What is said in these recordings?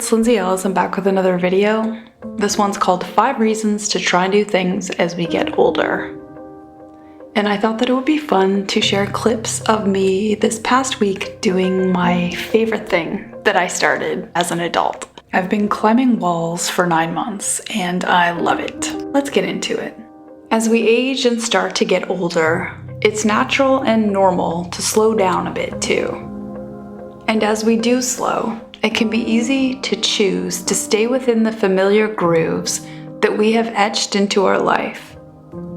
it's Lyndsay Allison back with another video. This one's called 5 Reasons to Try New Things as We Get Older. And I thought that it would be fun to share clips of me this past week doing my favorite thing that I started as an adult. I've been climbing walls for 9 months and I love it. Let's get into it. As we age and start to get older, it's natural and normal to slow down a bit too. And as we do slow, it can be easy to choose to stay within the familiar grooves that we have etched into our life.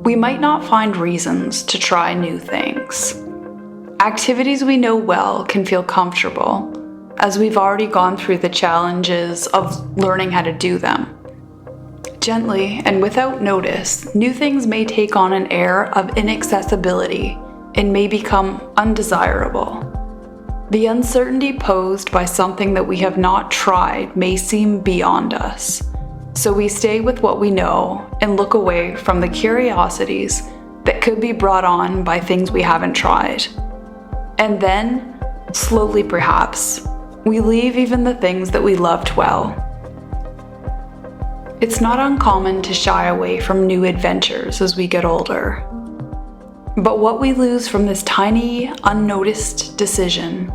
We might not find reasons to try new things. Activities we know well can feel comfortable, as we've already gone through the challenges of learning how to do them. Gently and without notice, new things may take on an air of inaccessibility and may become undesirable. The uncertainty posed by something that we have not tried may seem beyond us, so we stay with what we know and look away from the curiosities that could be brought on by things we haven't tried. And then, slowly perhaps, we leave even the things that we loved well. It's not uncommon to shy away from new adventures as we get older. But what we lose from this tiny, unnoticed decision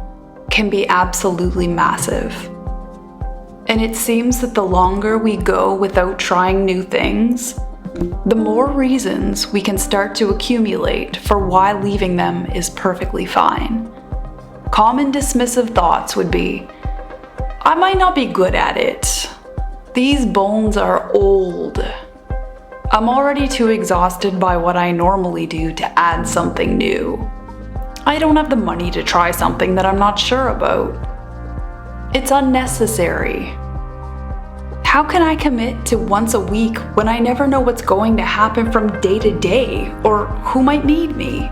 can be absolutely massive. And it seems that the longer we go without trying new things, the more reasons we can start to accumulate for why leaving them is perfectly fine. Common dismissive thoughts would be, I might not be good at it. These bones are old. I'm already too exhausted by what I normally do to add something new. I don't have the money to try something that I'm not sure about. It's unnecessary. How can I commit to once a week when I never know what's going to happen from day to day or who might need me?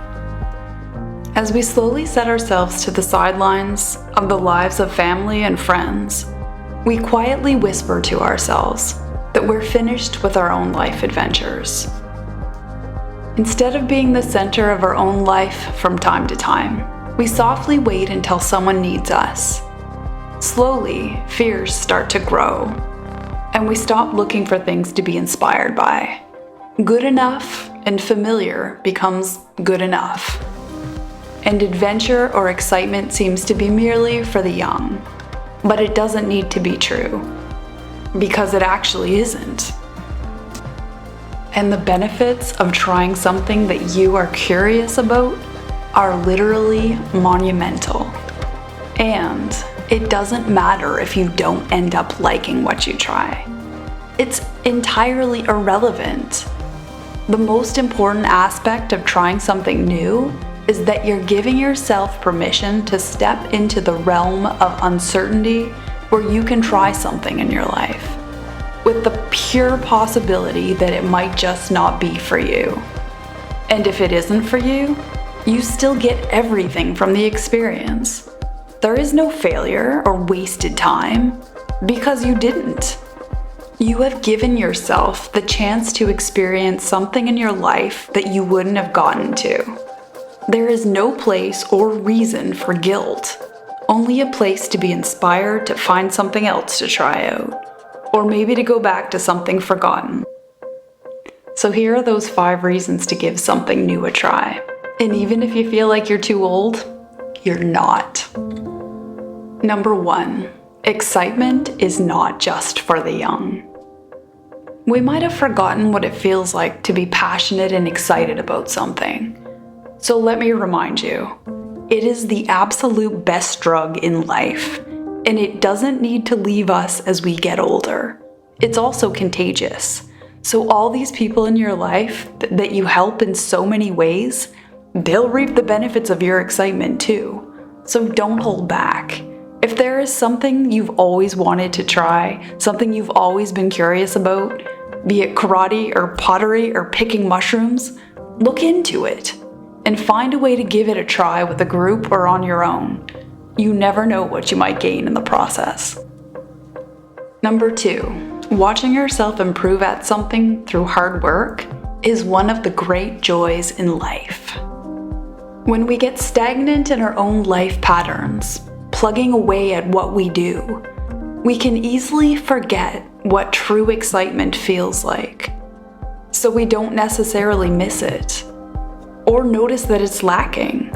As we slowly set ourselves to the sidelines of the lives of family and friends, we quietly whisper to ourselves that we're finished with our own life adventures. Instead of being the center of our own life from time to time, we softly wait until someone needs us. Slowly, fears start to grow, and we stop looking for things to be inspired by. Good enough and familiar becomes good enough. And adventure or excitement seems to be merely for the young. But it doesn't need to be true, because it actually isn't. And the benefits of trying something that you are curious about are literally monumental. And it doesn't matter if you don't end up liking what you try. It's entirely irrelevant. The most important aspect of trying something new is that you're giving yourself permission to step into the realm of uncertainty where you can try something in your life, with the pure possibility that it might just not be for you. And if it isn't for you, you still get everything from the experience. There is no failure or wasted time, because you didn't. You have given yourself the chance to experience something in your life that you wouldn't have gotten to. There is no place or reason for guilt, only a place to be inspired to find something else to try out. Or maybe to go back to something forgotten. So here are those 5 reasons to give something new a try. And even if you feel like you're too old, you're not. Number 1, excitement is not just for the young. We might have forgotten what it feels like to be passionate and excited about something. So let me remind you, it is the absolute best drug in life. And it doesn't need to leave us as we get older. It's also contagious. So all these people in your life that you help in so many ways, they'll reap the benefits of your excitement too. So don't hold back. If there is something you've always wanted to try, something you've always been curious about, be it karate or pottery or picking mushrooms, look into it and find a way to give it a try with a group or on your own. You never know what you might gain in the process. Number 2, watching yourself improve at something through hard work is one of the great joys in life. When we get stagnant in our own life patterns, plugging away at what we do, we can easily forget what true excitement feels like, so we don't necessarily miss it or notice that it's lacking.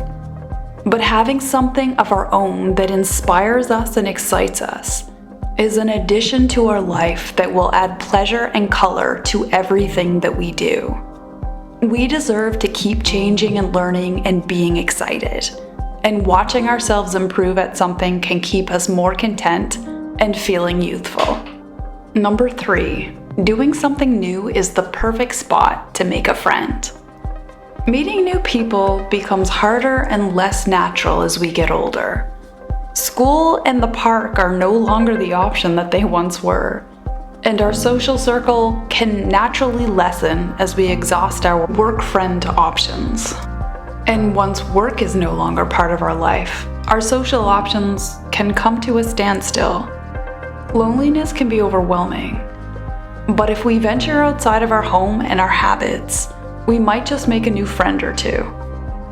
But having something of our own that inspires us and excites us is an addition to our life that will add pleasure and color to everything that we do. We deserve to keep changing and learning and being excited, and watching ourselves improve at something can keep us more content and feeling youthful. Number 3, doing something new is the perfect spot to make a friend. Meeting new people becomes harder and less natural as we get older. School and the park are no longer the option that they once were, and our social circle can naturally lessen as we exhaust our work friend options. And once work is no longer part of our life, our social options can come to a standstill. Loneliness can be overwhelming, but if we venture outside of our home and our habits, we might just make a new friend or two.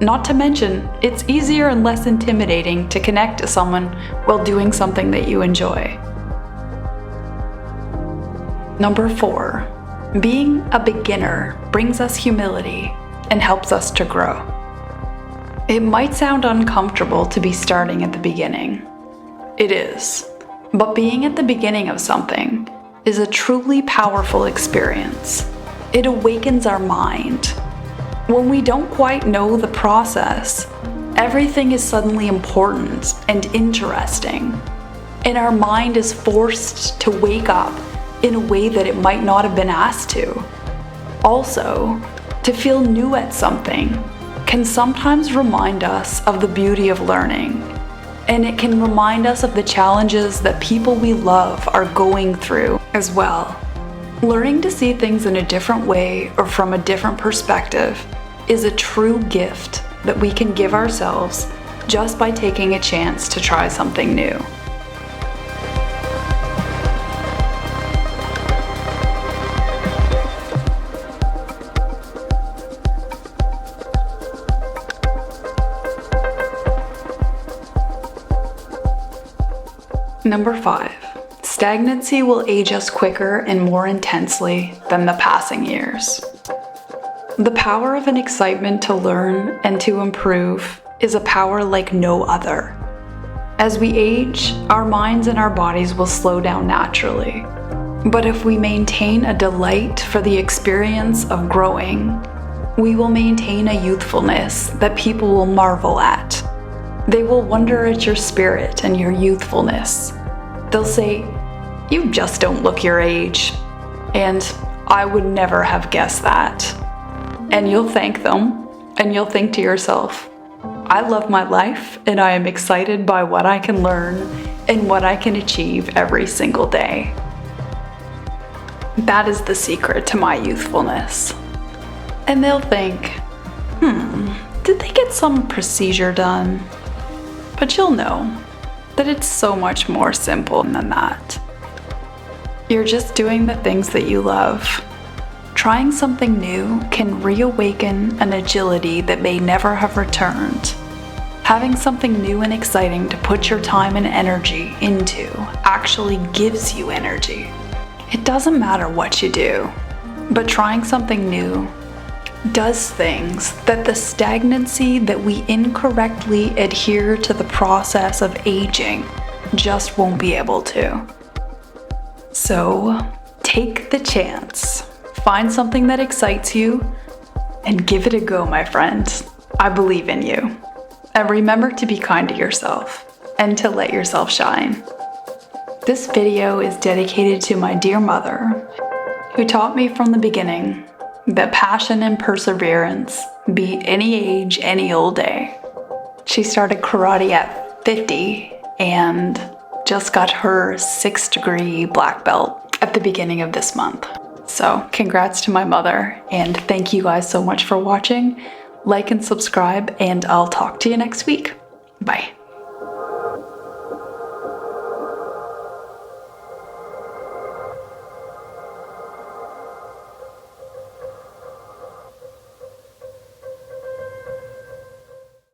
Not to mention, it's easier and less intimidating to connect to someone while doing something that you enjoy. Number 4, being a beginner brings us humility and helps us to grow. It might sound uncomfortable to be starting at the beginning. It is, but being at the beginning of something is a truly powerful experience. It awakens our mind. When we don't quite know the process, everything is suddenly important and interesting, and our mind is forced to wake up in a way that it might not have been asked to. Also, to feel new at something can sometimes remind us of the beauty of learning, and it can remind us of the challenges that people we love are going through as well. Learning to see things in a different way or from a different perspective is a true gift that we can give ourselves just by taking a chance to try something new. Number 5, stagnancy will age us quicker and more intensely than the passing years. The power of an excitement to learn and to improve is a power like no other. As we age, our minds and our bodies will slow down naturally. But if we maintain a delight for the experience of growing, we will maintain a youthfulness that people will marvel at. They will wonder at your spirit and your youthfulness. They'll say, "You just don't look your age," and "I would never have guessed that." And you'll thank them, and you'll think to yourself, "I love my life, and I am excited by what I can learn and what I can achieve every single day." That is the secret to my youthfulness. And they'll think, did they get some procedure done? But you'll know that it's so much more simple than that. You're just doing the things that you love. Trying something new can reawaken an agility that may never have returned. Having something new and exciting to put your time and energy into actually gives you energy. It doesn't matter what you do, but trying something new does things that the stagnancy that we incorrectly adhere to the process of aging just won't be able to. So, take the chance. Find something that excites you and give it a go, my friend. I believe in you. And remember to be kind to yourself and to let yourself shine. This video is dedicated to my dear mother, who taught me from the beginning that passion and perseverance beat any age, any old day. She started karate at 50 and just got her 6th degree black belt at the beginning of this month. So congrats to my mother, and thank you guys so much for watching. Like and subscribe, and I'll talk to you next week. Bye.